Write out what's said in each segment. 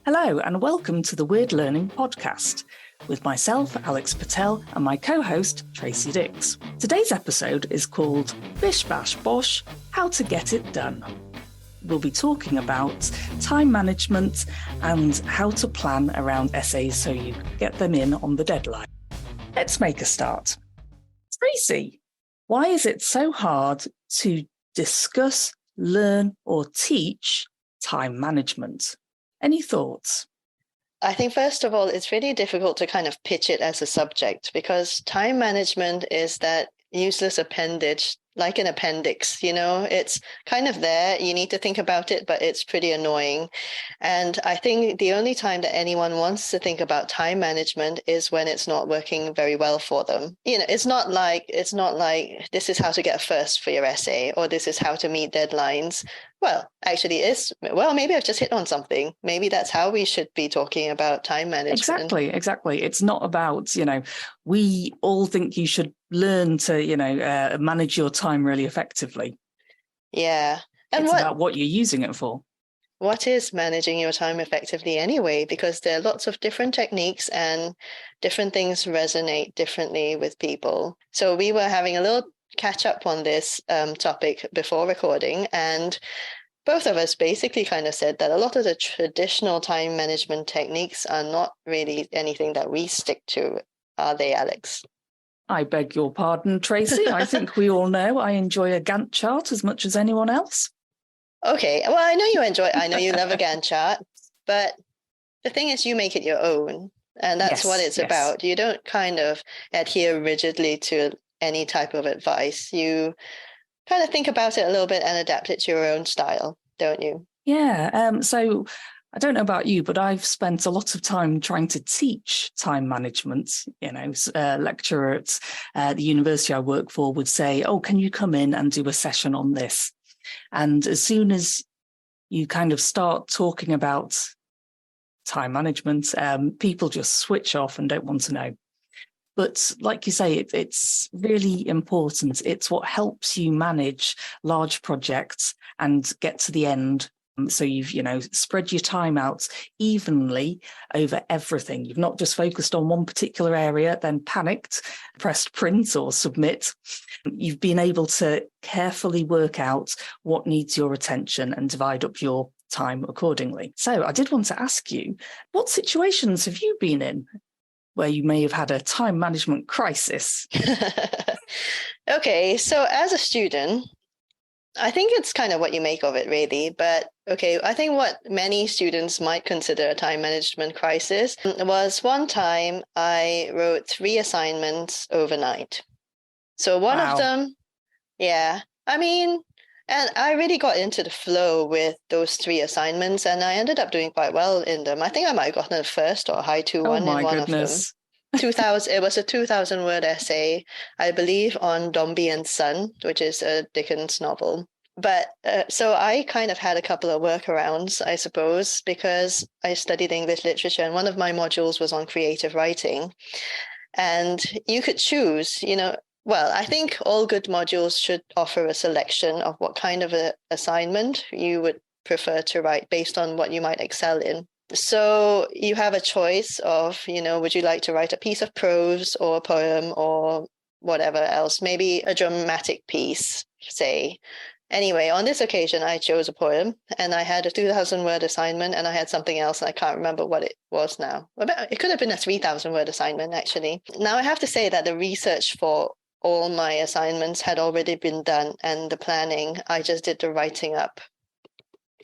Hello and welcome to the Weird Learning Podcast with myself, Alex Patel, and my co-host, Tracy Dix. Today's episode is called BISH, BASH, BOSH, How to Get It Done. We'll be talking about time management and how to plan around essays so you get them in on the deadline. Let's make a start. Tracy, why is it so hard to discuss, learn, or teach time management? Any thoughts? I think, first of all, it's really difficult to kind of pitch it as a subject because time management is that useless appendage, like an appendix, it's kind of there. You need to think about it, but it's pretty annoying. And I think the only time that anyone wants to think about time management is when it's not working very well for them. It's not like this is how to get a first for your essay or this is how to meet deadlines. Well, actually, maybe I've just hit on something. Maybe that's how we should be talking about time management. Exactly. It's not about, we all think you should learn to, manage your time really effectively. Yeah. And it's about what you're using it for. What is managing your time effectively anyway? Because there are lots of different techniques and different things resonate differently with people. So we were having a little catch up on this topic before recording, and both of us basically kind of said that a lot of the traditional time management techniques are not really anything that we stick to, are they, Alex? I beg your pardon, Tracy. I think we all know I enjoy a Gantt chart as much as anyone else. Okay, well, I know you love a Gantt chart, but the thing is you make it your own, and that's what it's about. You don't kind of adhere rigidly to any type of advice. You kind of think about it a little bit and adapt it to your own style, don't you? Yeah. So I don't know about you, but I've spent a lot of time trying to teach time management. A lecturer at the university I work for would say, "Oh, can you come in and do a session on this?" And as soon as you kind of start talking about time management, people just switch off and don't want to know. But like you say, it's really important. It's what helps you manage large projects and get to the end. So you've, spread your time out evenly over everything. You've not just focused on one particular area, then panicked, pressed print or submit. You've been able to carefully work out what needs your attention and divide up your time accordingly. So I did want to ask you, what situations have you been in where you may have had a time management crisis? Okay, so as a student, I think it's kind of what you make of it, really. But okay, I think what many students might consider a time management crisis was one time I wrote 3 assignments overnight. So one of them, and I really got into the flow with those 3 assignments, and I ended up doing quite well in them. I think I might have gotten a first or a high 2-1 in one of them. 2000. It was a 2,000-word essay, I believe, on Dombey and Son, which is a Dickens novel. But so I kind of had a couple of workarounds, I suppose, because I studied English literature, and one of my modules was on creative writing. And you could choose, well, I think all good modules should offer a selection of what kind of a assignment you would prefer to write based on what you might excel in. So you have a choice of, would you like to write a piece of prose or a poem or whatever else, maybe a dramatic piece, say. Anyway, on this occasion, I chose a poem, and I had a 2,000-word assignment, and I had something else, and I can't remember what it was now. It could have been a 3,000-word assignment, actually. Now, I have to say that the research for all my assignments had already been done, and the planning, I just did the writing up,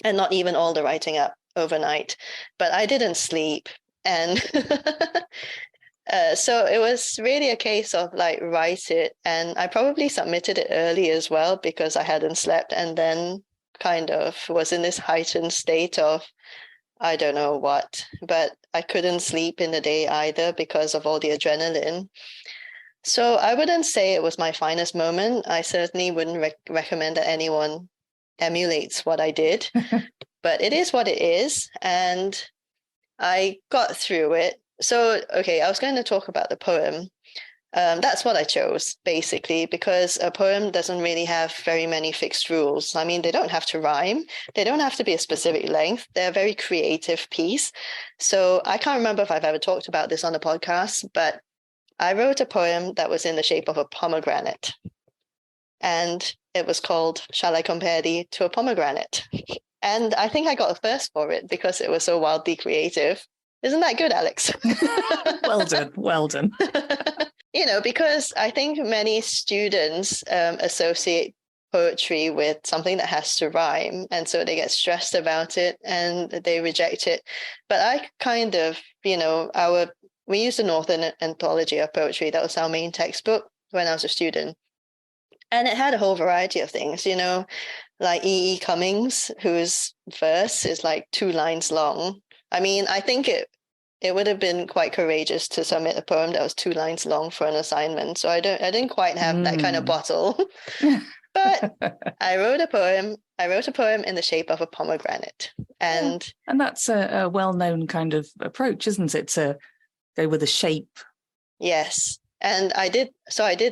and not even all the writing up overnight, but I didn't sleep. And so it was really a case of write it. And I probably submitted it early as well because I hadn't slept, and then kind of was in this heightened state of, I don't know what, but I couldn't sleep in the day either because of all the adrenaline. So I wouldn't say it was my finest moment. I certainly wouldn't recommend that anyone emulates what I did. But it is what it is, and I got through it. So, okay, I was going to talk about the poem. That's what I chose, basically, because a poem doesn't really have very many fixed rules. I mean, they don't have to rhyme. They don't have to be a specific length. They're a very creative piece. So I can't remember if I've ever talked about this on the podcast, but I wrote a poem that was in the shape of a pomegranate. And it was called Shall I Compare Thee to a Pomegranate? And I think I got a first for it because it was so wildly creative. Isn't that good, Alex? Well done. Well done. Because I think many students associate poetry with something that has to rhyme. And so they get stressed about it and they reject it. But I kind of, we used the Northern Anthology of Poetry. That was our main textbook when I was a student. And it had a whole variety of things, like E. E. Cummings, whose verse is like 2 lines long. I mean, I think it would have been quite courageous to submit a poem that was 2 lines long for an assignment. So I didn't quite have that kind of bottle. But I wrote a poem. I wrote a poem in the shape of a pomegranate. And that's a well-known kind of approach, isn't it? To go with a shape. Yes. And I did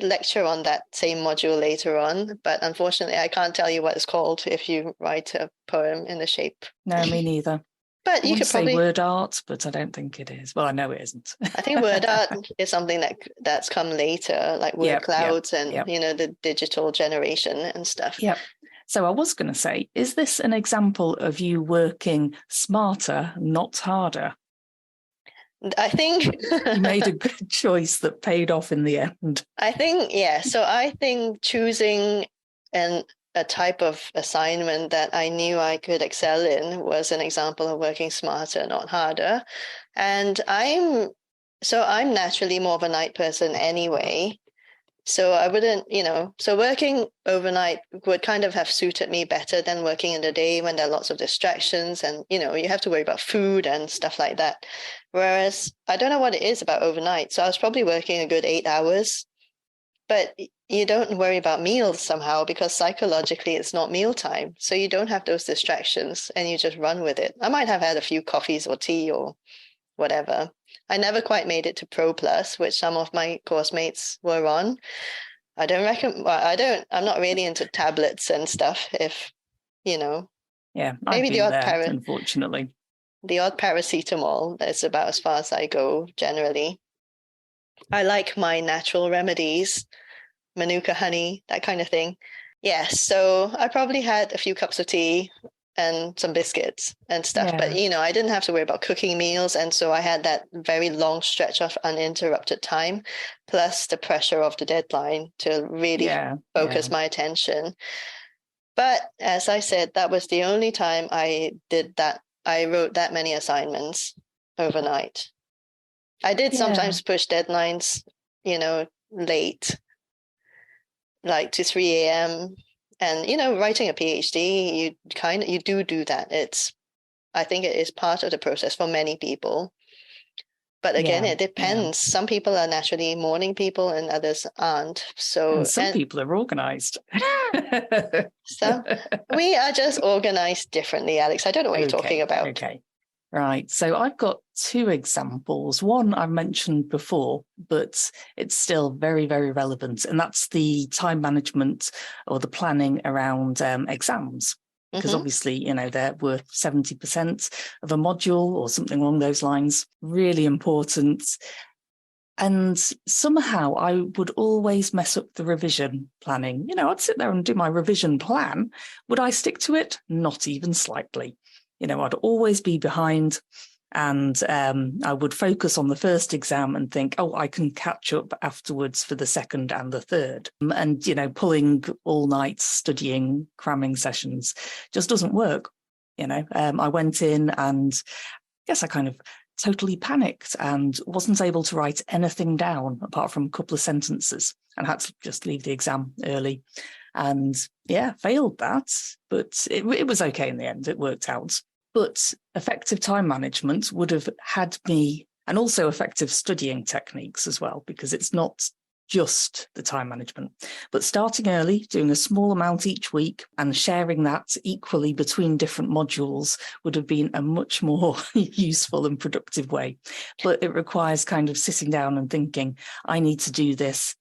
lecture on that same module later on, but unfortunately I can't tell you what it's called if you write a poem in the shape. No, me neither. But you could probably say word art, but I don't think it is. Well, I know it isn't. I think word art is something that's come later, like word clouds and the digital generation and stuff. Yep. So I was going to say, is this an example of you working smarter, not harder? I think you made a good choice that paid off in the end. I think, yeah. So I think choosing a type of assignment that I knew I could excel in was an example of working smarter, not harder. And I'm naturally more of a night person anyway. So I wouldn't, so working overnight would kind of have suited me better than working in the day when there are lots of distractions and, you have to worry about food and stuff like that. Whereas I don't know what it is about overnight. So I was probably working a good 8 hours, but you don't worry about meals somehow because psychologically it's not mealtime. So you don't have those distractions and you just run with it. I might have had a few coffees or tea or whatever. I never quite made it to Pro Plus, which some of my course mates were on. I'm not really into tablets and stuff if, Yeah, maybe the odd unfortunately. The odd paracetamol, that's about as far as I go generally. I like my natural remedies, Manuka honey, that kind of thing. Yes, so I probably had a few cups of tea and some biscuits and stuff. But, I didn't have to worry about cooking meals. And so I had that very long stretch of uninterrupted time, plus the pressure of the deadline to really focus my attention. But as I said, that was the only time I did that. I wrote that many assignments overnight. I did sometimes push deadlines, late, like to 3 a.m. And, writing a PhD, you do that. I think it is part of the process for many people. But again, it depends. Some people are naturally morning people and others aren't. So some people are organized. So we are just organized differently, Alex. I don't know what you're talking about. Okay. Right. So I've got 2 examples. One I've mentioned before, but it's still very, very relevant. And that's the time management or the planning around exams. Because obviously, they're worth 70% of a module or something along those lines. Really important. And somehow I would always mess up the revision planning. I'd sit there and do my revision plan. Would I stick to it? Not even slightly. I'd always be behind and I would focus on the first exam and think, oh, I can catch up afterwards for the second and the third. And, pulling all night studying, cramming sessions just doesn't work. I went in and I guess I kind of totally panicked and wasn't able to write anything down apart from a couple of sentences and had to just leave the exam early. And failed that, but it was okay in the end. It worked out. But effective time management would have had me, and also effective studying techniques as well, because it's not just the time management. But starting early, doing a small amount each week and sharing that equally between different modules would have been a much more useful and productive way. But it requires kind of sitting down and thinking, I need to do this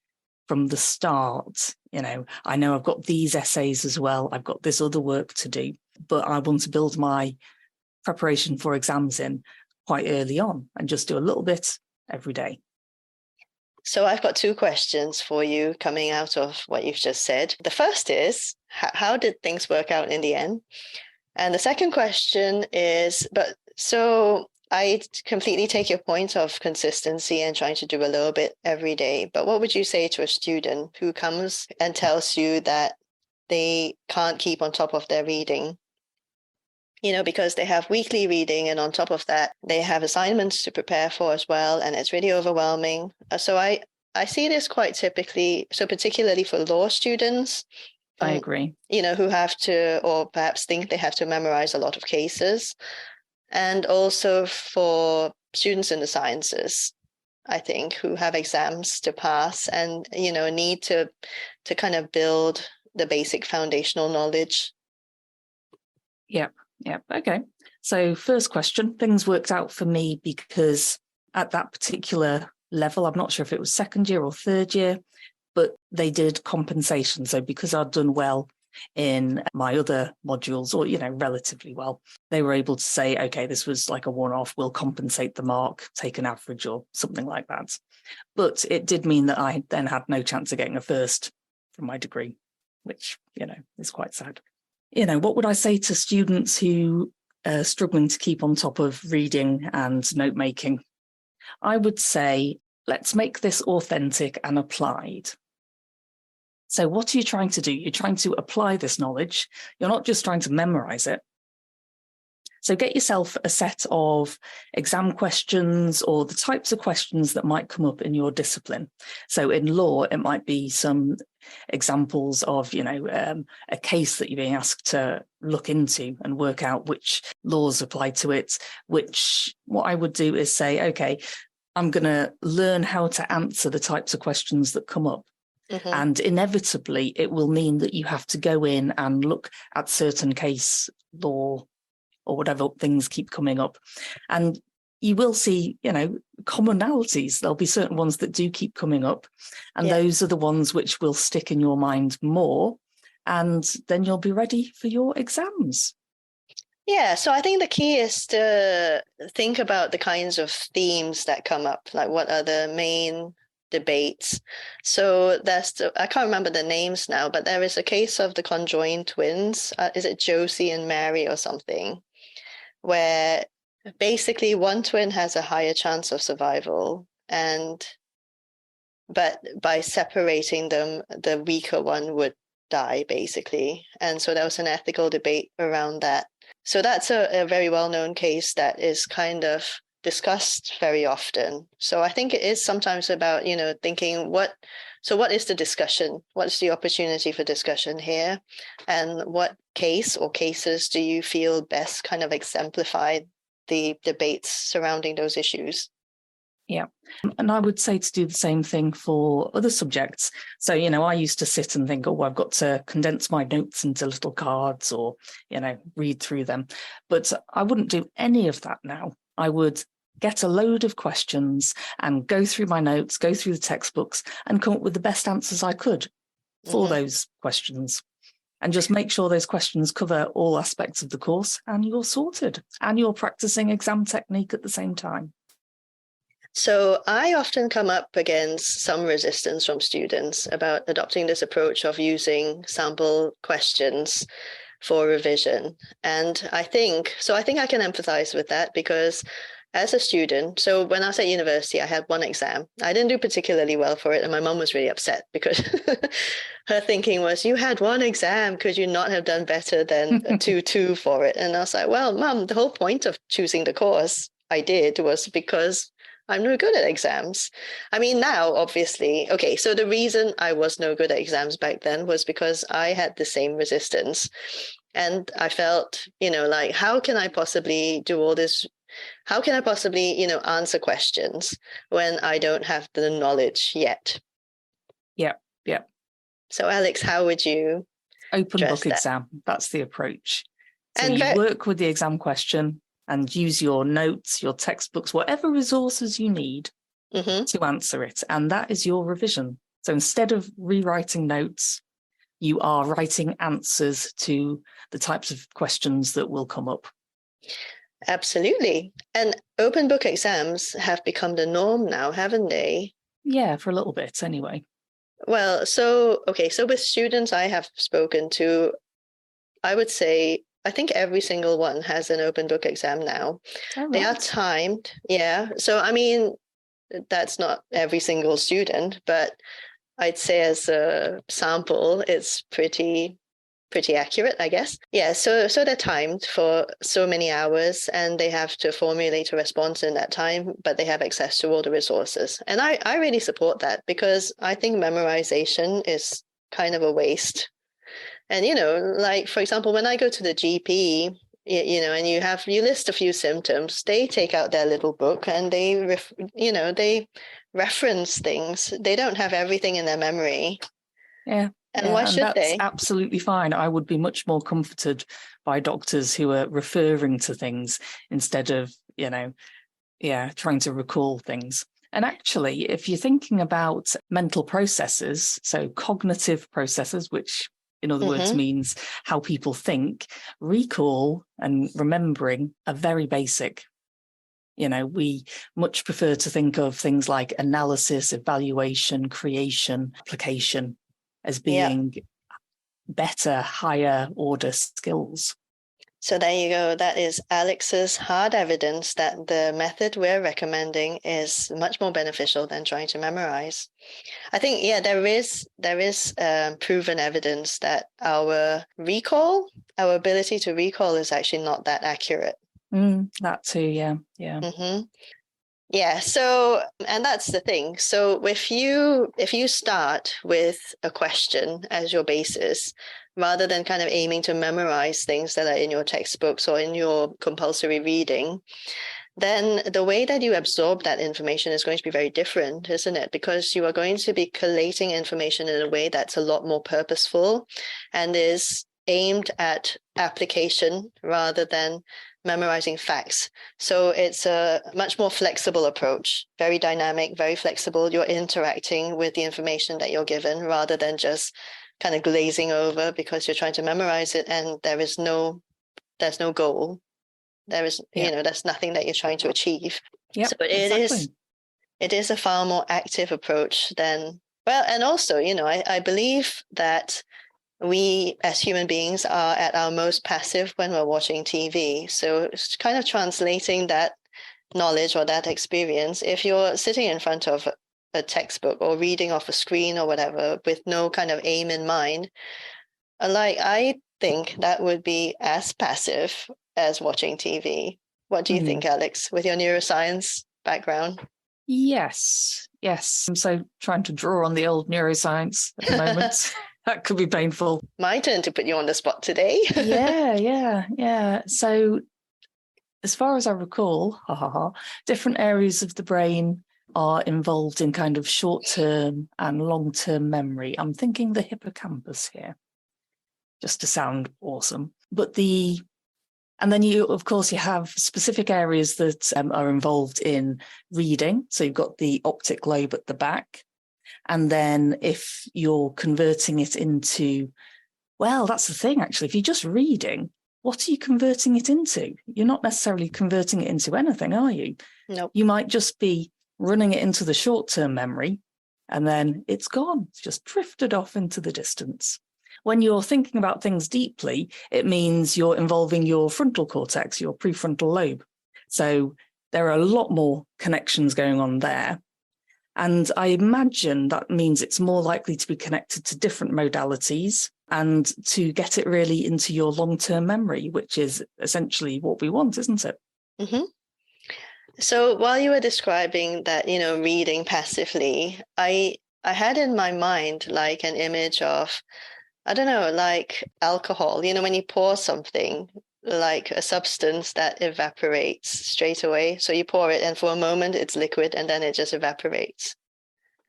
from the start. I know I've got these essays as well. I've got this other work to do, but I want to build my preparation for exams in quite early on and just do a little bit every day. So I've got two questions for you coming out of what you've just said. The first is, how did things work out in the end? And the second question is, so I completely take your point of consistency and trying to do a little bit every day. But what would you say to a student who comes and tells you that they can't keep on top of their reading? Because they have weekly reading, and on top of that, they have assignments to prepare for as well, and it's really overwhelming. So I see this quite typically, so particularly for law students. I agree. Who have to, or perhaps think they have to memorize a lot of cases. And also for students in the sciences, I think, who have exams to pass and, need to kind of build the basic foundational knowledge. Yep. Okay. So first question, things worked out for me because at that particular level, I'm not sure if it was second year or third year, but they did compensation. So because I'd done well in my other modules, or, relatively well, they were able to say, okay, this was like a one-off, we'll compensate the mark, take an average or something like that. But it did mean that I then had no chance of getting a first from my degree, which, is quite sad. What would I say to students who are struggling to keep on top of reading and note making? I would say, let's make this authentic and applied. So what are you trying to do? You're trying to apply this knowledge. You're not just trying to memorize it. So get yourself a set of exam questions or the types of questions that might come up in your discipline. So in law, it might be some examples of, a case that you're being asked to look into and work out which laws apply to it, what I would do is say, okay, I'm going to learn how to answer the types of questions that come up. Mm-hmm. And inevitably, it will mean that you have to go in and look at certain case law or whatever things keep coming up. And you will see, commonalities. There'll be certain ones that do keep coming up. And those are the ones which will stick in your mind more. And then you'll be ready for your exams. Yeah, so I think the key is to think about the kinds of themes that come up, like what are the main debates. So I can't remember the names now, but there is a case of the conjoined twins. Is it Josie and Mary or something? Where basically one twin has a higher chance of survival, but by separating them, the weaker one would die, basically. And so there was an ethical debate around that. So that's a very well-known case that is kind of discussed very often. So I think it is sometimes about, thinking what is the discussion? What's the opportunity for discussion here? And what case or cases do you feel best kind of exemplify the debates surrounding those issues? Yeah. And I would say to do the same thing for other subjects. So, I used to sit and think, I've got to condense my notes into little cards or, read through them. But I wouldn't do any of that now. I would get a load of questions and go through my notes, go through the textbooks and come up with the best answers I could for those questions. And just make sure those questions cover all aspects of the course and you're sorted and you're practicing exam technique at the same time. So I often come up against some resistance from students about adopting this approach of using sample questions for revision. And I think I can empathize with that because as a student, so when I was at university, I had one exam. I didn't do particularly well for it. And my mom was really upset because her thinking was, you had one exam. Could you not have done better than a 2-2 for it? And I was like, well, Mom, the whole point of choosing the course I did was because I'm no good at exams. I mean, now, obviously, okay, so the reason I was no good at exams back then was because I had the same resistance. And I felt, like, how can I possibly do all this? How can I possibly, answer questions when I don't have the knowledge yet? Yeah, yeah. So Alex, how would you open book that? exam? That's the approach. So and you work with the exam question and use your notes, your textbooks, whatever resources you need to answer it. And that is your revision. So instead of rewriting notes, you are writing answers to the types of questions that will come up. Absolutely. And open book exams have become the norm now, haven't they? Yeah, for a little bit anyway. Well, so with students I have spoken to, I would say I think every single one has an open book exam now. Oh, right. They are timed. Yeah. So, I mean, that's not every single student, but I'd say as a sample, it's pretty accurate, I guess. Yeah, so they're timed for so many hours and they have to formulate a response in that time, but they have access to all the resources. And I really support that because I think memorization is kind of a waste. And, like, for example, when I go to the GP, and you list a few symptoms, they take out their little book and they reference things. They don't have everything in their memory. Yeah. And why should that's they? Absolutely fine. I would be much more comforted by doctors who are referring to things instead of, trying to recall things. And actually, if you're thinking about mental processes, so cognitive processes, which in other words means how people think, recall and remembering are very basic. We much prefer to think of things like analysis, evaluation, creation, application as being better, higher order skills. So there you go. That is Alex's hard evidence that the method we're recommending is much more beneficial than trying to memorize. I think, there is proven evidence that our ability to recall is actually not that accurate. That too, yeah. Yeah, so, and that's the thing. So if you start with a question as your basis, rather than kind of aiming to memorize things that are in your textbooks or in your compulsory reading, then the way that you absorb that information is going to be very different, isn't it? Because you are going to be collating information in a way that's a lot more purposeful and is aimed at application rather than memorizing facts. So it's a much more flexible approach, very dynamic, very flexible. You're interacting with the information that you're given rather than just kind of glazing over because you're trying to memorize it and there's no goal. There is, there's nothing that you're trying to achieve. Yep, so it is a far more active approach than, well, and also, I believe that we as human beings are at our most passive when we're watching TV. So it's kind of translating that knowledge or that experience. If you're sitting in front of a textbook or reading off a screen or whatever with no kind of aim in mind, I think that would be as passive as watching TV. What do you think, Alex, with your neuroscience background? Yes. I'm so trying to draw on the old neuroscience at the moment. That could be painful. My turn to put you on the spot today. Yeah. So as far as I recall, different areas of the brain are involved in kind of short-term and long-term memory. I'm thinking the hippocampus here, just to sound awesome. And then you have specific areas that are involved in reading. So you've got the optic lobe at the back. And then if you're converting it into, well, that's the thing, actually. If you're just reading, what are you converting it into? You're not necessarily converting it into anything, are you? Nope. You might just be running it into the short-term memory, and then it's gone. It's just drifted off into the distance. When you're thinking about things deeply, it means you're involving your frontal cortex, your prefrontal lobe. So there are a lot more connections going on there. And I imagine that means it's more likely to be connected to different modalities and to get it really into your long-term memory, which is essentially what we want, isn't it? Mm-hmm. So while you were describing that, reading passively, I had in my mind like an image of, I don't know, like alcohol, when you pour something, like a substance that evaporates straight away. So you pour it and for a moment it's liquid and then it just evaporates.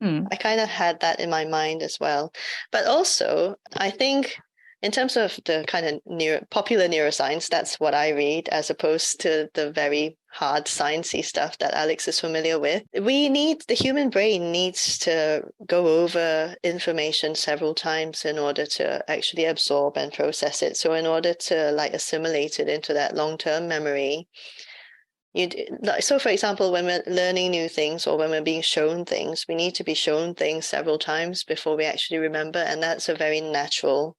I kind of had that in my mind as well. But also, I think in terms of the kind of popular neuroscience, that's what I read, as opposed to the very hard sciencey stuff that Alex is familiar with. The human brain needs to go over information several times in order to actually absorb and process it. So in order to like assimilate it into that long-term memory, so for example, when we're learning new things or when we're being shown things, we need to be shown things several times before we actually remember. And that's a very natural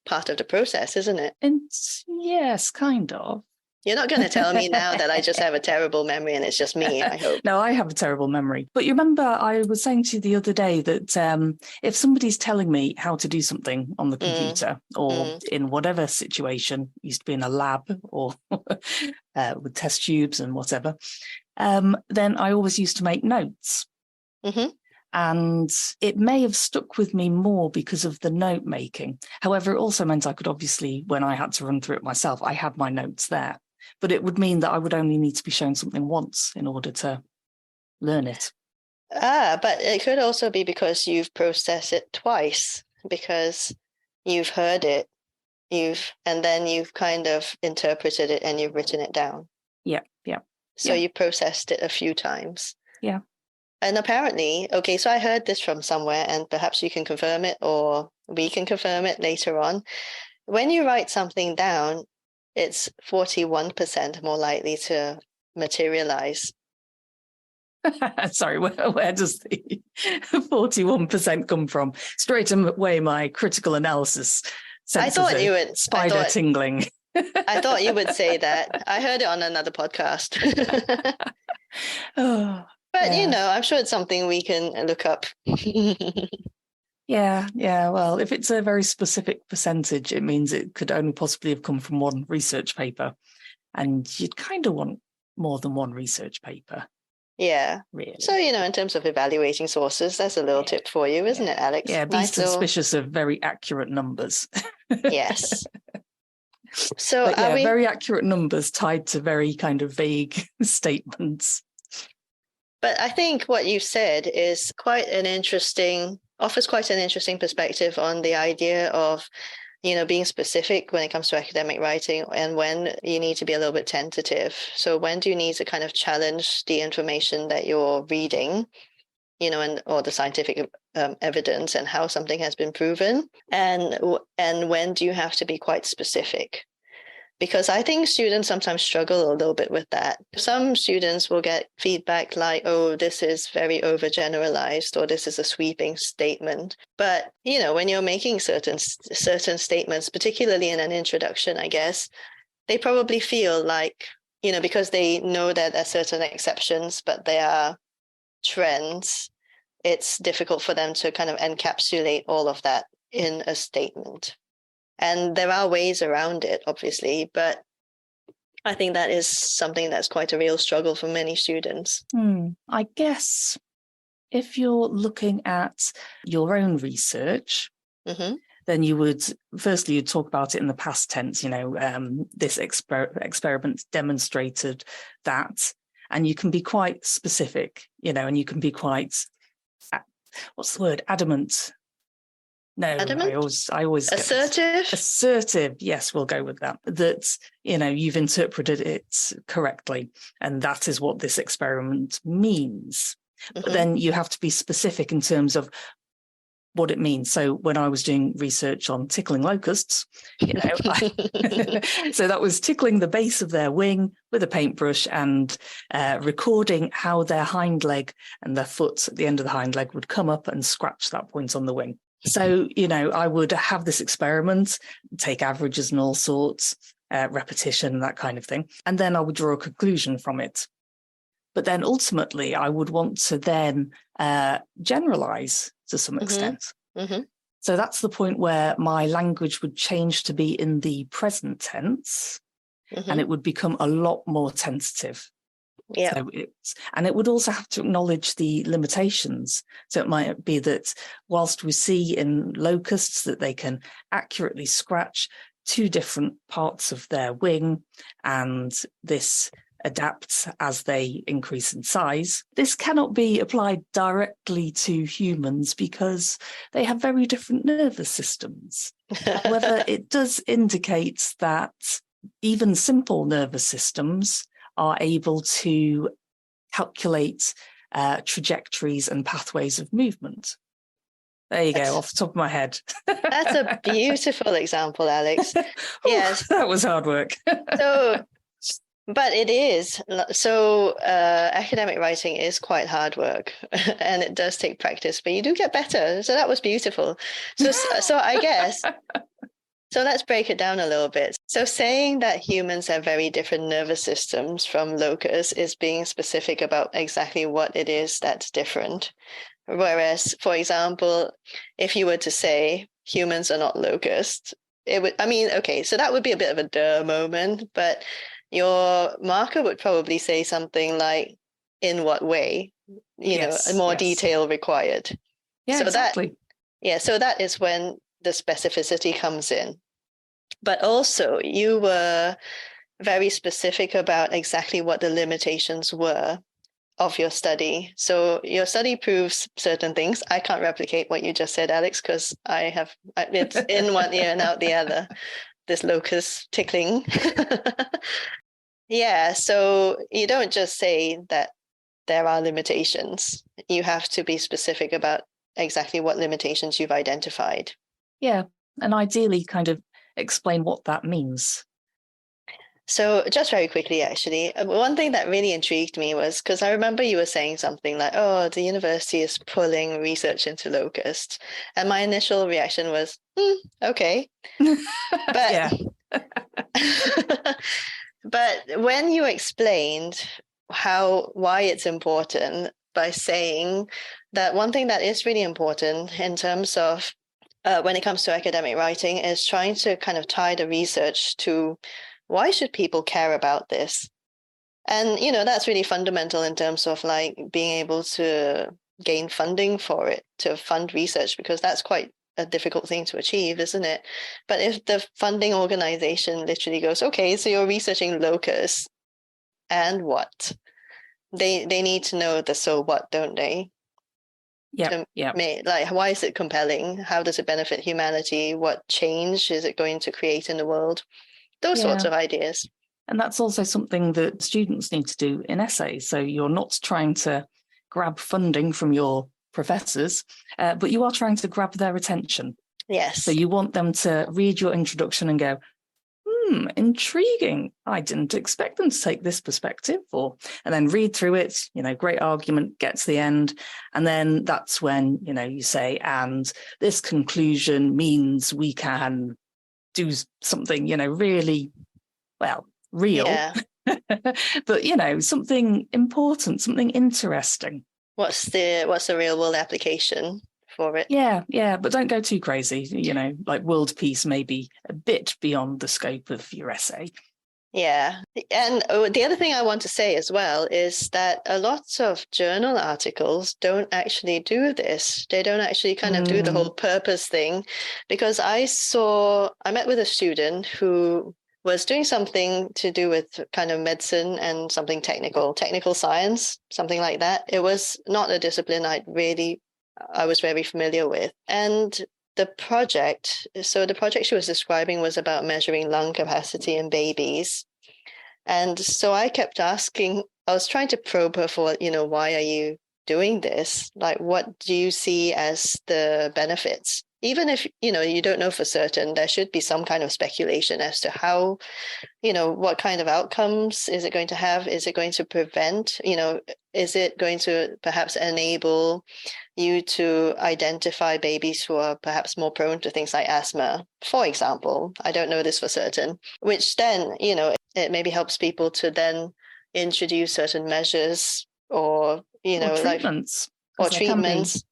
part of the process, isn't it? And yes, kind of. You're not going to tell me now that I just have a terrible memory and it's just me, I hope. No, I have a terrible memory. But you remember I was saying to you the other day that if somebody's telling me how to do something on the computer or in whatever situation, used to be in a lab or with test tubes and whatever, then I always used to make notes. And it may have stuck with me more because of the note making. However, it also meant I could obviously, when I had to run through it myself, I had my notes there. But it would mean that I would only need to be shown something once in order to learn it. But it could also be because you've processed it twice, because you've heard it, and then you've kind of interpreted it and you've written it down. Yeah. So you processed it a few times. Yeah. And apparently, okay, so I heard this from somewhere, and perhaps you can confirm it or we can confirm it later on. When you write something down, it's 41% more likely to materialize. Sorry, where does the 41% come from? Straight away, my critical analysis senses spider tingling. I thought you would say that. I heard it on another podcast. But, I'm sure it's something we can look up. Yeah. Well, if it's a very specific percentage, it means it could only possibly have come from one research paper. And you'd kind of want more than one research paper. Yeah. Really. So, in terms of evaluating sources, that's a little tip for you, isn't it, Alex? Yeah, be suspicious of very accurate numbers. Yes. So very accurate numbers tied to very kind of vague statements. But I think what you said is offers quite an interesting perspective on the idea of, being specific when it comes to academic writing and when you need to be a little bit tentative. So when do you need to kind of challenge the information that you're reading, or the scientific evidence and how something has been proven, and when do you have to be quite specific? Because I think students sometimes struggle a little bit with that. Some students will get feedback like, oh, this is very overgeneralized, or this is a sweeping statement. But, when you're making certain statements, particularly in an introduction, I guess, they probably feel like, because they know that there are certain exceptions, but there are trends, it's difficult for them to kind of encapsulate all of that in a statement. And there are ways around it, obviously, but I think that is something that's quite a real struggle for many students. I guess if you're looking at your own research, then you would, firstly, you'd talk about it in the past tense, this experiment demonstrated that, and you can be quite specific, and you can be quite, what's the word, adamant. No, adamant? I always assertive. Yes, we'll go with that. That, you've interpreted it correctly, and that is what this experiment means. But then you have to be specific in terms of what it means. So when I was doing research on tickling locusts, so that was tickling the base of their wing with a paintbrush and recording how their hind leg and their foot at the end of the hind leg would come up and scratch that point on the wing. So, I would have this experiment, take averages and all sorts, repetition, that kind of thing. And then I would draw a conclusion from it. But then ultimately, I would want to then generalize to some extent. So that's the point where my language would change to be in the present tense, and it would become a lot more tentative. Yeah. So and it would also have to acknowledge the limitations. So it might be that whilst we see in locusts that they can accurately scratch two different parts of their wing, and this adapt as they increase in size. This cannot be applied directly to humans because they have very different nervous systems. However, it does indicate that even simple nervous systems are able to calculate trajectories and pathways of movement. There you go, off the top of my head. That's a beautiful example, Alex. Yes. That was hard work. But it is. So academic writing is quite hard work and it does take practice, but you do get better. So that was beautiful. So I guess, so let's break it down a little bit. So saying that humans have very different nervous systems from locusts is being specific about exactly what it is that's different. Whereas, for example, if you were to say humans are not locusts, it would, I mean, okay, so that would be a bit of a duh moment, but your marker would probably say something like, in what way, know, more detail required. Yeah, so exactly. So that is when the specificity comes in. But also, you were very specific about exactly what the limitations were of your study. So your study proves certain things. I can't replicate what you just said, Alex, because it's in one ear and out the other, this locust tickling. Yeah, so you don't just say that there are limitations. You have to be specific about exactly what limitations you've identified. Yeah, and ideally kind of explain what that means. So just very quickly, actually, one thing that really intrigued me was because I remember you were saying something like, oh, the university is pulling research into locusts. And my initial reaction was, okay. But, but when you explained why it's important by saying that one thing that is really important in terms of when it comes to academic writing is trying to kind of tie the research to why should people care about this? And, that's really fundamental in terms of like being able to gain funding for it, to fund research, because that's quite a difficult thing to achieve, isn't it? But if the funding organization literally goes, okay, so you're researching locusts and what? They need to know the so what, don't they? Yeah. Like, why is it compelling? How does it benefit humanity? What change is it going to create in the world? Those sorts of ideas. And that's also something that students need to do in essays. So you're not trying to grab funding from your professors, but you are trying to grab their attention. Yes. So you want them to read your introduction and go, intriguing. I didn't expect them to take this perspective. And then read through it, great argument, get to the end. And then that's when, you say, and this conclusion means we can do something, really, real, but, something important, something interesting. What's the real world application for it? Yeah, but don't go too crazy, like world peace may be a bit beyond the scope of your essay. Yeah. And the other thing I want to say as well is that a lot of journal articles don't actually do this. They don't actually kind of do the whole purpose thing, because I met with a student who was doing something to do with kind of medicine and something technical science, something like that. It was not a discipline I was very familiar with. And the project she was describing was about measuring lung capacity in babies. And so I kept asking, I was trying to probe her for, why are you doing this? Like, what do you see as the benefits? Even if, you don't know for certain, there should be some kind of speculation as to how, what kind of outcomes is it going to have? Is it going to prevent, is it going to perhaps enable you to identify babies who are perhaps more prone to things like asthma, for example? I don't know this for certain, which then, it maybe helps people to then introduce certain measures or treatments. Or treatments.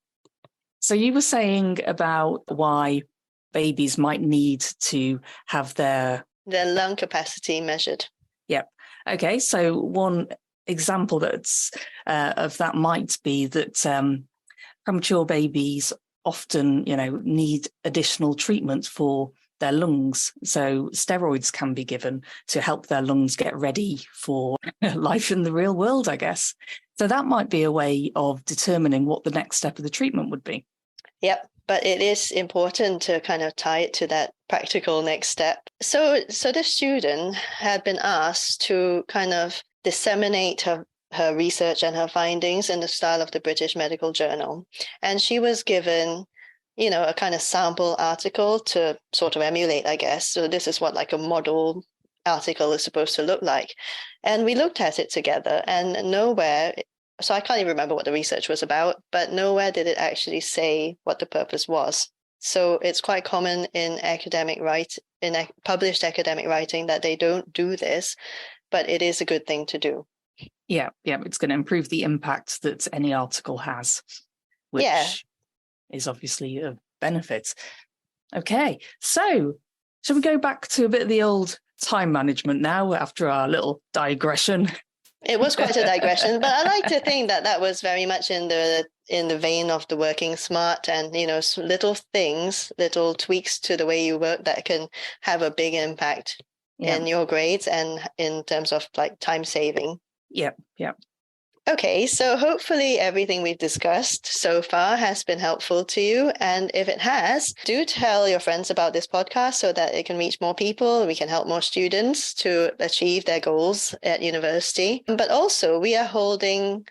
So you were saying about why babies might need to have their lung capacity measured. Yep. Okay. So one example that's of that might be that premature babies often, need additional treatment for their lungs. So steroids can be given to help their lungs get ready for life in the real world, I guess. So that might be a way of determining what the next step of the treatment would be. Yep. But it is important to kind of tie it to that practical next step. So this student had been asked to kind of disseminate her research and her findings in the style of the British Medical Journal. And she was given, a kind of sample article to sort of emulate, I guess. So this is what like a model article is supposed to look like. And we looked at it together, and nowhere, so I can't even remember what the research was about, but nowhere did it actually say what the purpose was. So it's quite common in published academic writing that they don't do this, but it is a good thing to do. Yeah, it's going to improve the impact that any article has, which is obviously a benefit. Okay, so shall we go back to a bit of the old time management now after our little digression? It was quite a digression, but I like to think that was very much in the vein of the working smart, and little things, little tweaks to the way you work that can have a big impact in your grades and in terms of like time saving. Yeah. Okay, so hopefully everything we've discussed so far has been helpful to you. And if it has, do tell your friends about this podcast so that it can reach more people. We can help more students to achieve their goals at university. But also, we are holding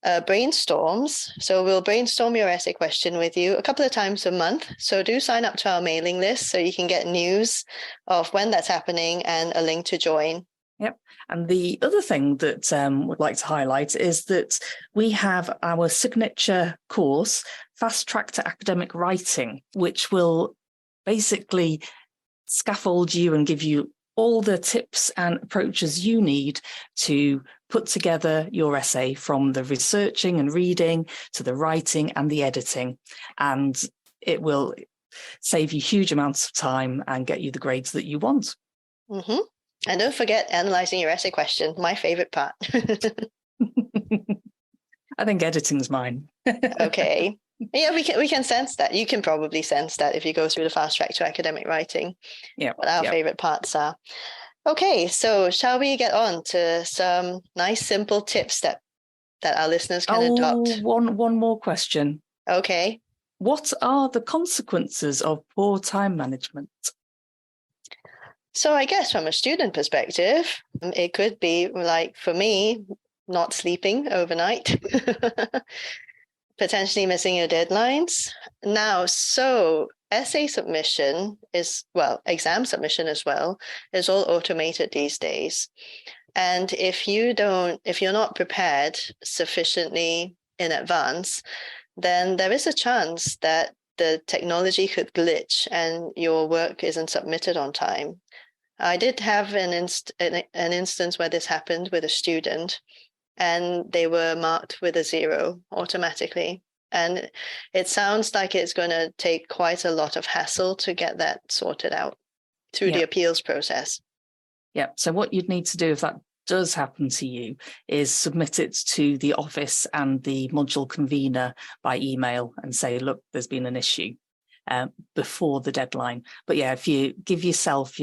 brainstorms. So we'll brainstorm your essay question with you a couple of times a month. So do sign up to our mailing list so you can get news of when that's happening and a link to join. Yep. And the other thing that we'd like to highlight is that we have our signature course, Fast Track to Academic Writing, which will basically scaffold you and give you all the tips and approaches you need to put together your essay, from the researching and reading to the writing and the editing. And it will save you huge amounts of time and get you the grades that you want. Mm-hmm. And don't forget analyzing your essay question, my favorite part. I think editing's mine. Okay. Yeah, we can sense that. You can probably sense that if you go through the fast track to academic writing. Yeah. What our favorite parts are. Okay, so shall we get on to some nice simple tips that our listeners can adopt? One more question. Okay. What are the consequences of poor time management? So I guess from a student perspective, it could be like, for me, not sleeping overnight, potentially missing your deadlines. Now, so essay submission exam submission as well, is all automated these days. And if you're not prepared sufficiently in advance, then there is a chance that the technology could glitch and your work isn't submitted on time. I did have an instance where this happened with a student, and they were marked with a 0 automatically. And it sounds like it's going to take quite a lot of hassle to get that sorted out through the appeals process. Yeah. So what you'd need to do if that does happen to you is submit it to the office and the module convener by email and say, look, there's been an issue before the deadline. But yeah, if you give yourself,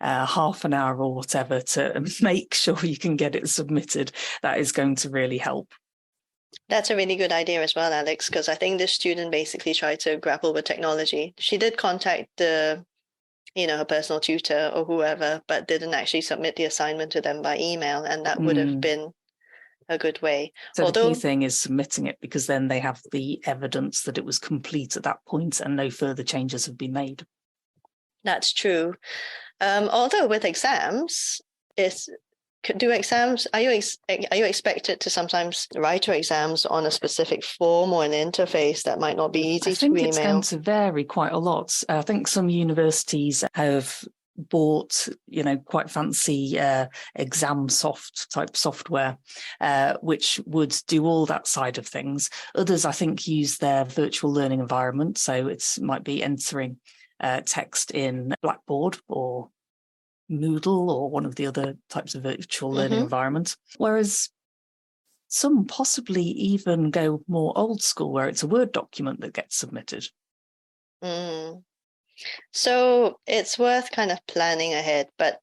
half an hour or whatever to make sure you can get it submitted, that is going to really help. That's a really good idea as well, Alex, because I think this student basically tried to grapple with technology. She did contact her personal tutor or whoever, but didn't actually submit the assignment to them by email, and that would have been a good way. So the key thing is submitting it, because then they have the evidence that it was complete at that point and no further changes have been made. That's true. Although with exams, are you expected to sometimes write your exams on a specific form or an interface that might not be easy to email? I think it's going to vary quite a lot. I think some universities have bought, quite fancy exam type software, which would do all that side of things. Others, I think, use their virtual learning environment. So it might be entering text in Blackboard or Moodle or one of the other types of virtual learning environments. Whereas some possibly even go more old school, where it's a Word document that gets submitted. So it's worth kind of planning ahead, but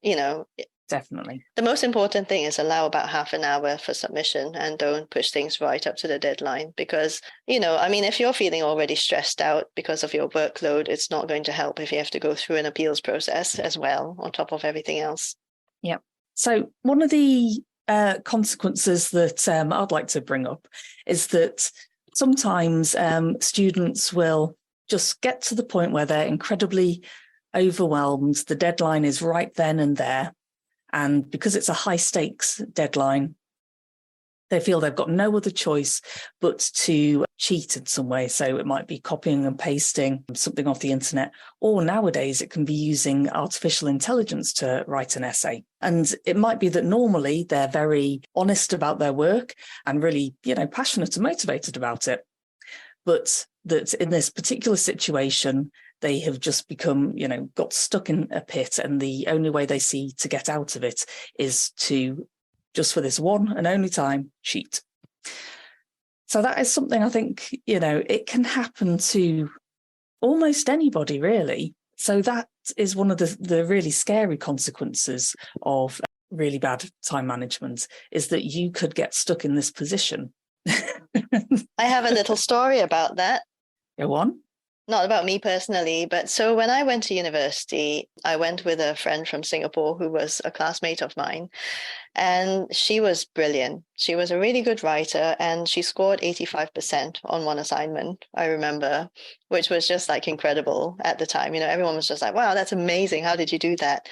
Definitely. the most important thing is allow about half an hour for submission and don't push things right up to the deadline because, I mean, if you're feeling already stressed out because of your workload, it's not going to help if you have to go through an appeals process as well on top of everything else. Yeah. So one of the consequences that I'd like to bring up is that sometimes students will just get to the point where they're incredibly overwhelmed. The deadline is right then and there. And because it's a high stakes deadline, they feel they've got no other choice but to cheat in some way. So it might be copying and pasting something off the internet, or nowadays it can be using artificial intelligence to write an essay. And it might be that normally they're very honest about their work and really, passionate and motivated about it. But that in this particular situation, they have just become, got stuck in a pit, and the only way they see to get out of it is to, just for this one and only time, cheat. So that is something I think, it can happen to almost anybody, really. So that is one of the really scary consequences of really bad time management, is that you could get stuck in this position. I have a little story about that. Go on. Not about me personally, but so when I went to university, I went with a friend from Singapore who was a classmate of mine, and she was brilliant. She was a really good writer, and she scored 85% on one assignment, I remember, which was just like incredible at the time. Everyone was just like, wow, that's amazing. How did you do that?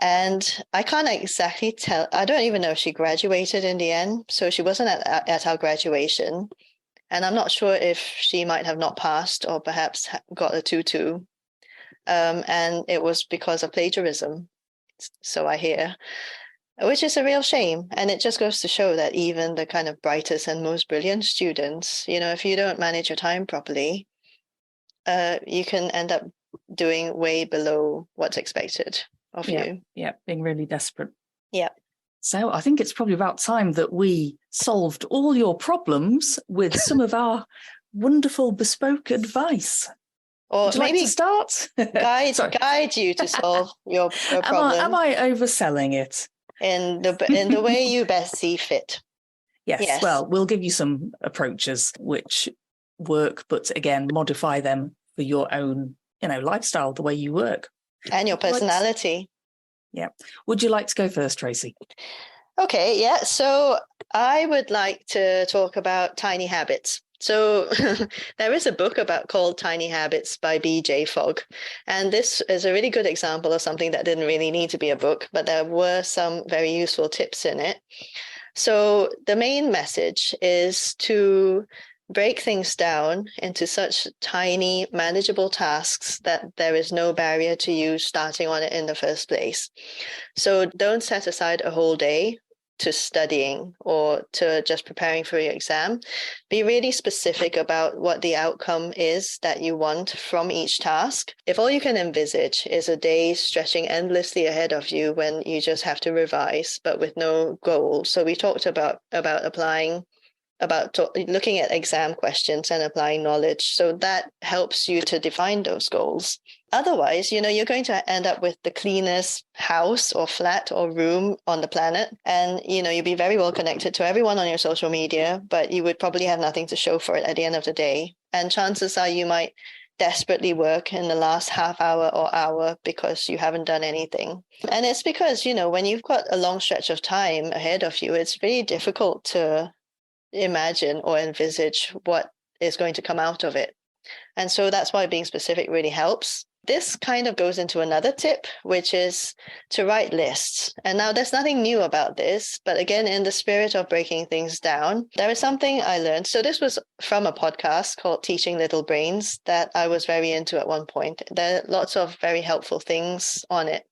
And I can't exactly tell. I don't even know if she graduated in the end. So she wasn't at our graduation. And I'm not sure if she might have not passed or perhaps got a 2-2. And it was because of plagiarism. So I hear, which is a real shame. And it just goes to show that even the kind of brightest and most brilliant students, if you don't manage your time properly, you can end up doing way below what's expected of you. Yeah, being really desperate. Yeah. So I think it's probably about time that we solved all your problems with some of our wonderful bespoke advice. Or would you maybe like to start? guide you to solve your problem. Am I overselling it? In the way you best see fit. Yes. Well, we'll give you some approaches which work, but again, modify them for your own, lifestyle, the way you work. And your personality. Yeah. Would you like to go first, Tracy? Okay, yeah. So I would like to talk about tiny habits. So there is a book called Tiny Habits by B.J. Fogg. And this is a really good example of something that didn't really need to be a book, but there were some very useful tips in it. So the main message is to break things down into such tiny, manageable tasks that there is no barrier to you starting on it in the first place. So don't set aside a whole day to studying or to just preparing for your exam. Be really specific about what the outcome is that you want from each task. If all you can envisage is a day stretching endlessly ahead of you when you just have to revise, but with no goal. So we talked about looking at exam questions and applying knowledge. So that helps you to define those goals. Otherwise, you're going to end up with the cleanest house or flat or room on the planet. And, you'll be very well connected to everyone on your social media, but you would probably have nothing to show for it at the end of the day. And chances are you might desperately work in the last half hour or hour because you haven't done anything. And it's because, when you've got a long stretch of time ahead of you, it's really difficult to imagine or envisage what is going to come out of it. And so that's why being specific really helps. This kind of goes into another tip, which is to write lists. And now there's nothing new about this, but again, in the spirit of breaking things down, there is something I learned. So this was from a podcast called Teaching Little Brains that I was very into at one point. There are lots of very helpful things on it.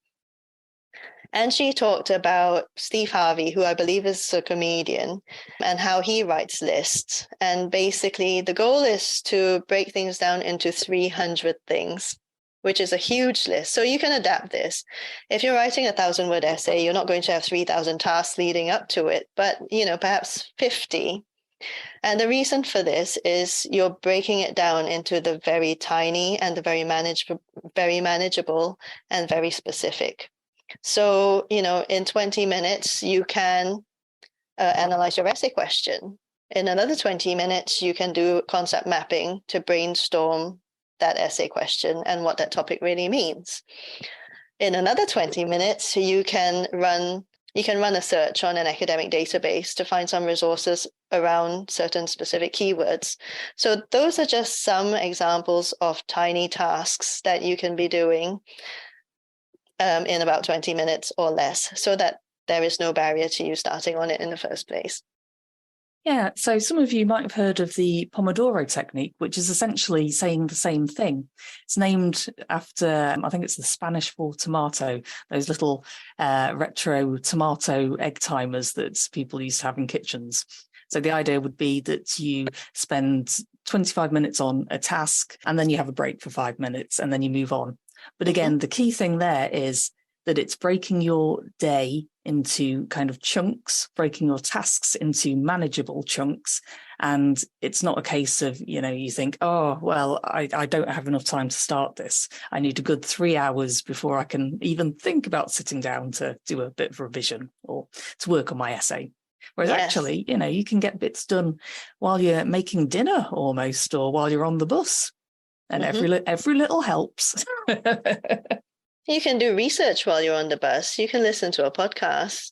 And she talked about Steve Harvey, who I believe is a comedian, and how he writes lists. And basically, the goal is to break things down into 300 things, which is a huge list. So you can adapt this. If you're writing a 1,000-word essay, you're not going to have 3,000 tasks leading up to it, but, perhaps 50. And the reason for this is you're breaking it down into the very tiny and the very manageable and very specific. So, in 20 minutes, you can analyze your essay question. In another 20 minutes, you can do concept mapping to brainstorm that essay question and what that topic really means. In another 20 minutes, you can run a search on an academic database to find some resources around certain specific keywords. So those are just some examples of tiny tasks that you can be doing in about 20 minutes or less, so that there is no barrier to you starting on it in the first place. Yeah, so some of you might have heard of the Pomodoro technique, which is essentially saying the same thing. It's named after, I think it's the Spanish for tomato, those little retro tomato egg timers that people used to have in kitchens. So the idea would be that you spend 25 minutes on a task and then you have a break for 5 minutes and then you move on. But again, the key thing there is that it's breaking your day into kind of chunks, breaking your tasks into manageable chunks. And it's not a case of, you think, oh, well, I don't have enough time to start this. I need a good 3 hours before I can even think about sitting down to do a bit of revision or to work on my essay. Whereas actually, you can get bits done while you're making dinner almost, or while you're on the bus. And every little helps. You can do research while you're on the bus. You can listen to a podcast.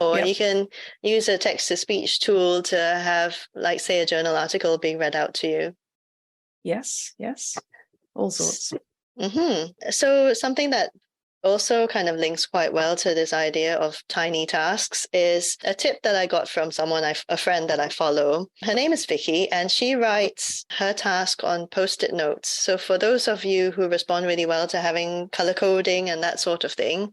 Or you can use a text-to-speech tool to have, like, say, a journal article being read out to you. Yes. All sorts. So something that also kind of links quite well to this idea of tiny tasks is a tip that I got from a friend that I follow. Her name is Vicky, and she writes her task on Post-it notes. So for those of you who respond really well to having color coding and that sort of thing,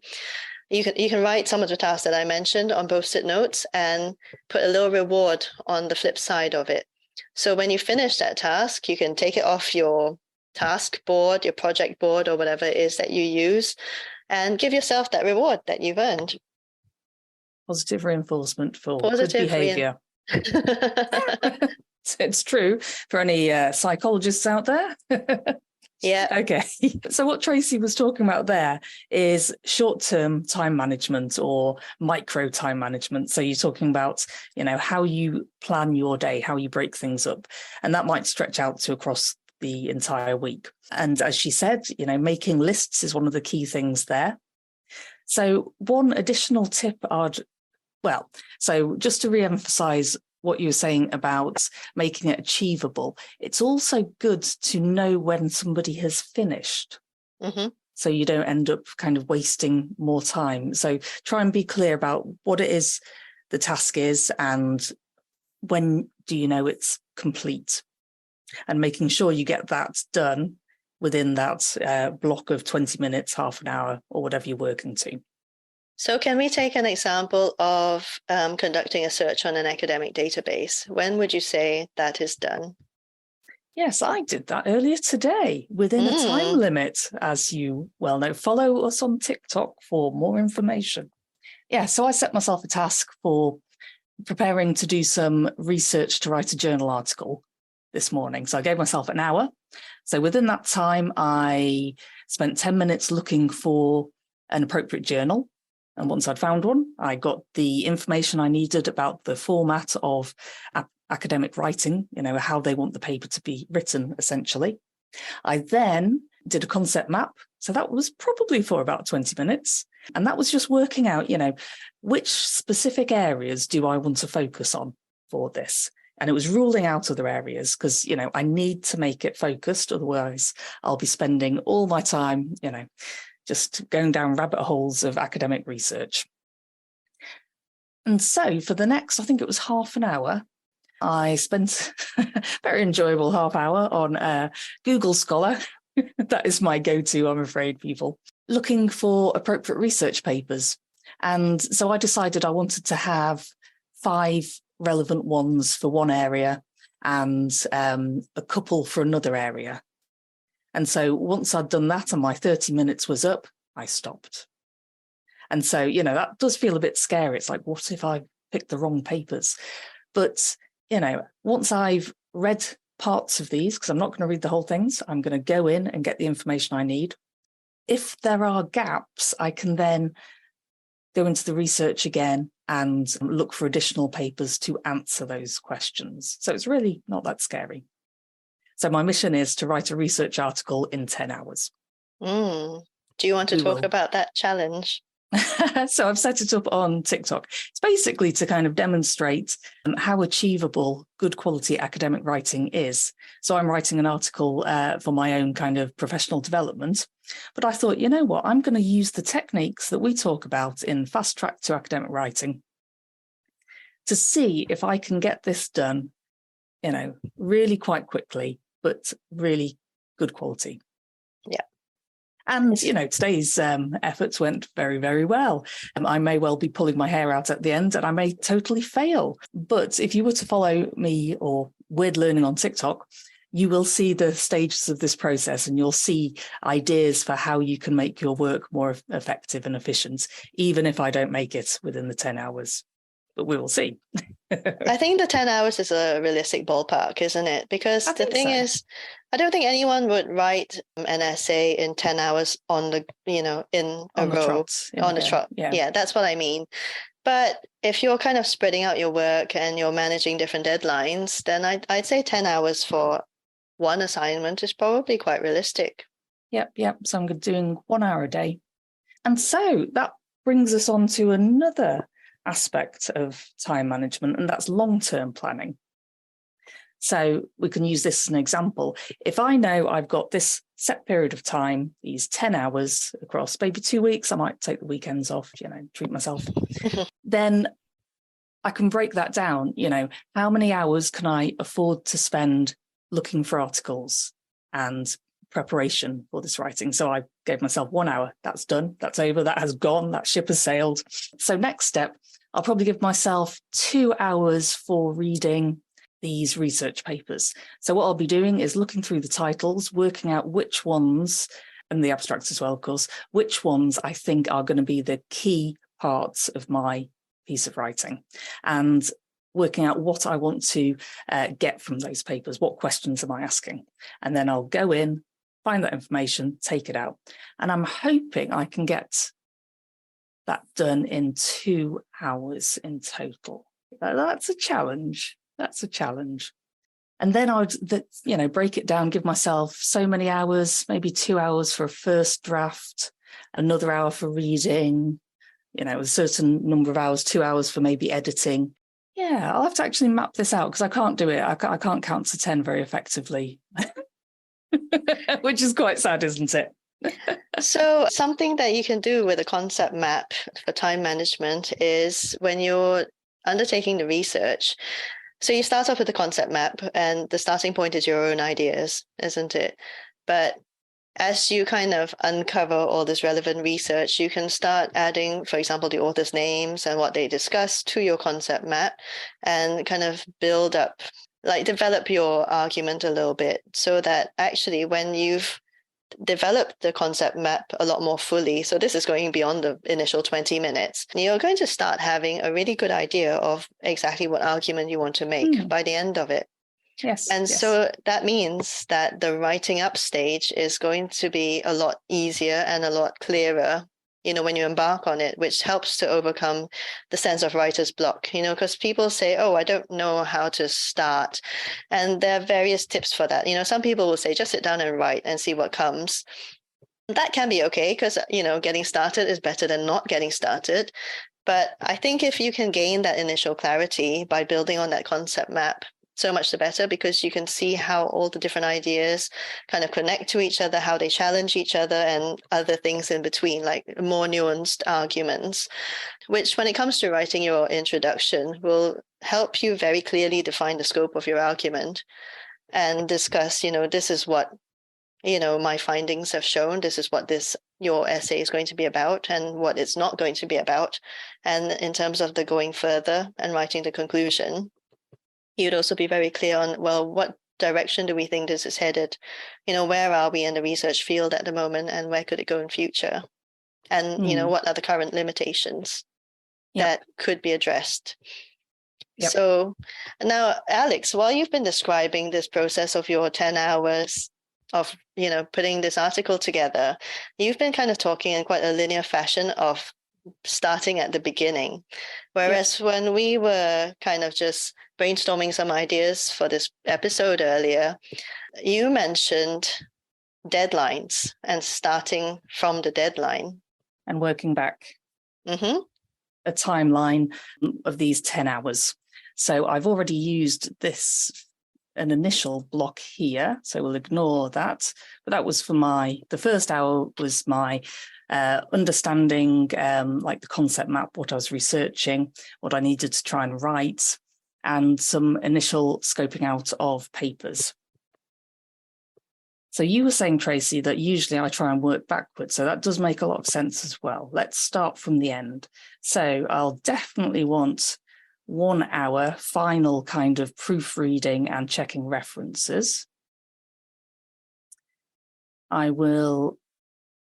you can write some of the tasks that I mentioned on Post-it notes and put a little reward on the flip side of it. So when you finish that task, you can take it off your task board, your project board, or whatever it is that you use, and give yourself that reward that you've earned. Positive reinforcement for good behavior. It's true for any psychologists out there. Yeah. Okay. So what Tracy was talking about there is short-term time management or micro time management. So you're talking about, how you plan your day, how you break things up. And that might stretch out to across the entire week. And as she said, making lists is one of the key things there. So one additional tip so just to re-emphasize what you were saying about making it achievable, it's also good to know when somebody has finished. So you don't end up kind of wasting more time. So try and be clear about what it is the task is and when do you know it's complete. And making sure you get that done within that block of 20 minutes, half an hour, or whatever you're working to. So can we take an example of conducting a search on an academic database? When would you say that is done? Yes, I did that earlier today within a time limit, as you well know. Follow us on TikTok for more information. Yeah, so I set myself a task for preparing to do some research to write a journal article this morning. So I gave myself an hour. So within that time, I spent 10 minutes looking for an appropriate journal. And once I'd found one, I got the information I needed about the format of academic writing, how they want the paper to be written, essentially. I then did a concept map. So that was probably for about 20 minutes. And that was just working out, which specific areas do I want to focus on for this? And it was ruling out other areas because, I need to make it focused. Otherwise, I'll be spending all my time, just going down rabbit holes of academic research. And so for the next, I think it was half an hour, I spent a very enjoyable half hour on Google Scholar. That is my go-to, I'm afraid, people, looking for appropriate research papers. And so I decided I wanted to have 5 relevant ones for one area and a couple for another area. And so once I'd done that and my 30 minutes was up, I stopped. And so, that does feel a bit scary. It's like, what if I picked the wrong papers? But once I've read parts of these, because I'm not going to read the whole things, I'm going to go in and get the information I need. If there are gaps, I can then go into the research again and look for additional papers to answer those questions. So it's really not that scary. So my mission is to write a research article in 10 hours. Do you want to talk about that challenge? So I've set it up on TikTok. It's basically to kind of demonstrate how achievable good quality academic writing is. So I'm writing an article for my own kind of professional development. But I thought, you know what, I'm going to use the techniques that we talk about in Fast Track to Academic Writing to see if I can get this done, really quite quickly, but really good quality. Yeah. And, today's efforts went very, very well. I may well be pulling my hair out at the end and I may totally fail. But if you were to follow me or Weird Learning on TikTok, you will see the stages of this process and you'll see ideas for how you can make your work more effective and efficient, even if I don't make it within the 10 hours. But we will see. I think the 10 hours is a realistic ballpark, isn't it? Because the thing is, I don't think anyone would write an essay in 10 hours on the, in a row. On the trot. Yeah, that's what I mean. But if you're kind of spreading out your work and you're managing different deadlines, then I'd say 10 hours for one assignment is probably quite realistic. Yep. So I'm doing 1 hour a day. And so that brings us on to another aspect of time management, and that's long-term planning. So we can use this as an example. If I know I've got this set period of time, these 10 hours across maybe 2 weeks, I might take the weekends off, treat myself, then I can break that down. How many hours can I afford to spend looking for articles and preparation for this writing? So I gave myself 1 hour. That's done. That's over. That has gone. That ship has sailed. So next step, I'll probably give myself 2 hours for reading these research papers. So what I'll be doing is looking through the titles, working out which ones, and the abstracts as well, of course, which ones I think are going to be the key parts of my piece of writing, and working out what I want to get from those papers. What questions am I asking? And then I'll go in, find that information, take it out. And I'm hoping I can get that done in 2 hours in total. That's a challenge. And then I would, break it down, give myself so many hours, maybe 2 hours for a first draft, another hour for reading, a certain number of hours, 2 hours for maybe editing. Yeah, I'll have to actually map this out because I can't do it. I can't count to 10 very effectively, which is quite sad, isn't it? So something that you can do with a concept map for time management is when you're undertaking the research. So you start off with a concept map and the starting point is your own ideas, isn't it? But as you kind of uncover all this relevant research, you can start adding, for example, the author's names and what they discuss to your concept map and kind of build up, develop your argument a little bit so that actually when you've develop the concept map a lot more fully. So this is going beyond the initial 20 minutes. You're going to start having a really good idea of exactly what argument you want to make by the end of it. Yes. And so that means that the writing up stage is going to be a lot easier and a lot clearer, when you embark on it, which helps to overcome the sense of writer's block, because people say, oh, I don't know how to start. And there are various tips for that. Some people will say, just sit down and write and see what comes. That can be okay because, getting started is better than not getting started. But I think if you can gain that initial clarity by building on that concept map, so much the better, because you can see how all the different ideas kind of connect to each other, how they challenge each other, and other things in between, like more nuanced arguments, which when it comes to writing your introduction will help you very clearly define the scope of your argument and discuss, this is what, my findings have shown, this is what your essay is going to be about and what it's not going to be about. And in terms of the going further and writing the conclusion, you'd also be very clear on, well, what direction do we think this is headed? Where are we in the research field at the moment and where could it go in future? And, what are the current limitations that could be addressed? Yep. So now, Alex, while you've been describing this process of your 10 hours of, putting this article together, you've been kind of talking in quite a linear fashion of starting at the beginning. Whereas when we were kind of just brainstorming some ideas for this episode earlier, you mentioned deadlines and starting from the deadline. And working back. Mm-hmm. A timeline of these 10 hours. So I've already used an initial block here, so we'll ignore that. But that was for the first hour was my understanding, like the concept map, what I was researching, what I needed to try and write, and some initial scoping out of papers. So you were saying, Tracy, that usually I try and work backwards. So that does make a lot of sense as well. Let's start from the end. So I'll definitely want 1 hour final kind of proofreading and checking references. I will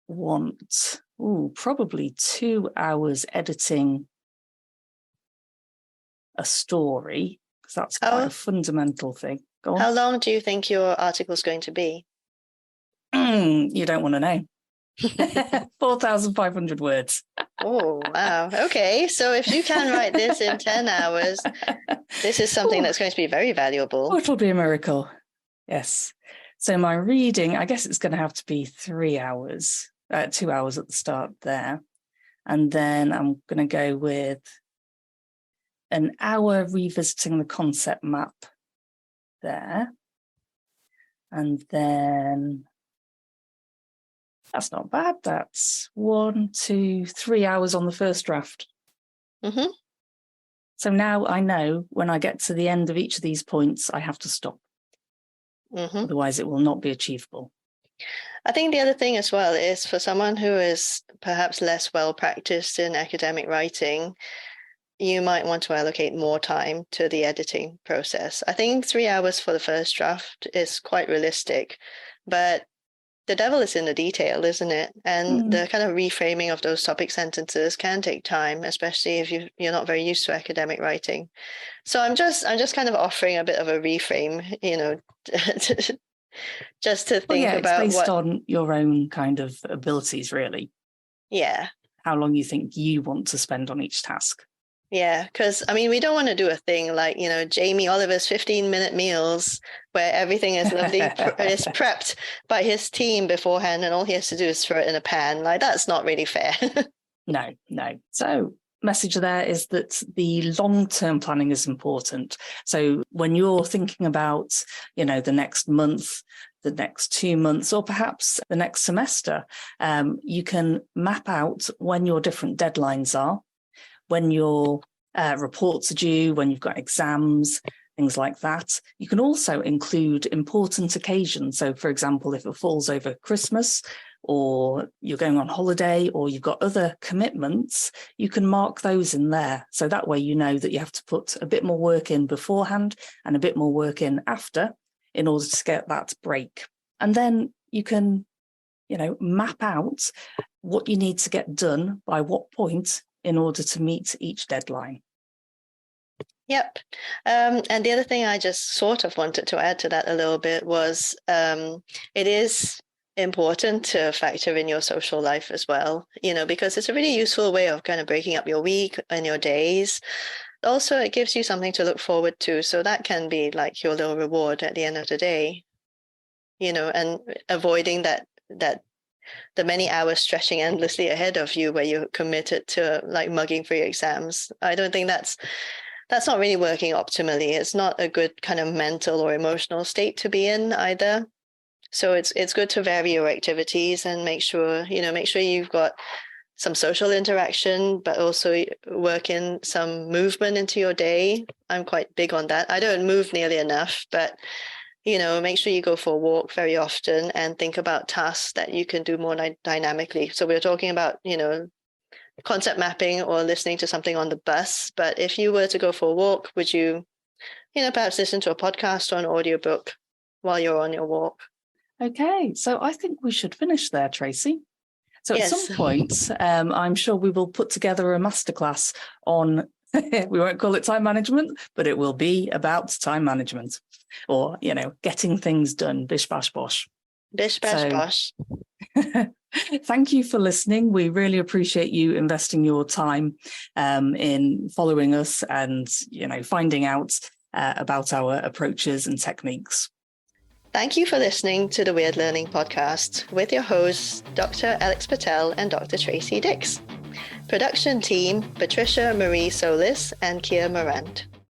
want probably 2 hours editing a story, because that's quite a fundamental thing. Go on. How long do you think your article is going to be? You don't want to know. 4,500 words. Oh, wow. Okay. So if you can write this in 10 hours, this is something that's going to be very valuable. It'll be a miracle. Yes. So my reading, I guess it's going to have to be 3 hours, 2 hours at the start there. And then I'm going to go with an hour revisiting the concept map there. And then that's not bad. That's 1, 2, 3 hours on the first draft. Mm-hmm. So now I know when I get to the end of each of these points, I have to stop. Mm-hmm. Otherwise, it will not be achievable. I think the other thing as well is for someone who is perhaps less well practiced in academic writing, you might want to allocate more time to the editing process. I think 3 hours for the first draft is quite realistic, but the devil is in the detail, isn't it? And the kind of reframing of those topic sentences can take time, especially if you're not very used to academic writing. So I'm just kind of offering a bit of a reframe, just to think about it's based on your own kind of abilities, really. Yeah. How long you think you want to spend on each task. Yeah, because we don't want to do a thing like, Jamie Oliver's 15-minute meals where everything is lovely, is prepped by his team beforehand and all he has to do is throw it in a pan. Like, that's not really fair. No. So message there is that the long-term planning is important. So when you're thinking about, the next month, the next 2 months, or perhaps the next semester, you can map out when your different deadlines are, when your reports are due, when you've got exams, things like that. You can also include important occasions. So, for example, if it falls over Christmas, or you're going on holiday, or you've got other commitments, you can mark those in there. So that way you know that you have to put a bit more work in beforehand and a bit more work in after in order to get that break. And then you can, map out what you need to get done by what point in order to meet each deadline. Yep. And the other thing I just sort of wanted to add to that a little bit was it is important to factor in your social life as well, because it's a really useful way of kind of breaking up your week and your days. Also, it gives you something to look forward to. So that can be like your little reward at the end of the day, and avoiding that the many hours stretching endlessly ahead of you where you're committed to like mugging for your exams. I don't think that's not really working optimally. It's not a good kind of mental or emotional state to be in either. So it's good to vary your activities and make sure you've got some social interaction, but also work in some movement into your day. I'm quite big on that. I don't move nearly enough, but make sure you go for a walk very often and think about tasks that you can do more dynamically. So we're talking about, concept mapping or listening to something on the bus. But if you were to go for a walk, would you, perhaps listen to a podcast or an audiobook while you're on your walk? Okay, so I think we should finish there, Tracy. So yes. At some point, I'm sure we will put together a masterclass on We won't call it time management, but it will be about time management, or, getting things done. Bish, bash, bosh. Bish, bash, bosh. Thank you for listening. We really appreciate you investing your time in following us and, finding out about our approaches and techniques. Thank you for listening to the Weird Learning Podcast with your hosts, Dr. Alex Patel and Dr. Tracy Dix. Production team, Patricia Marie Solis and Kia Morant.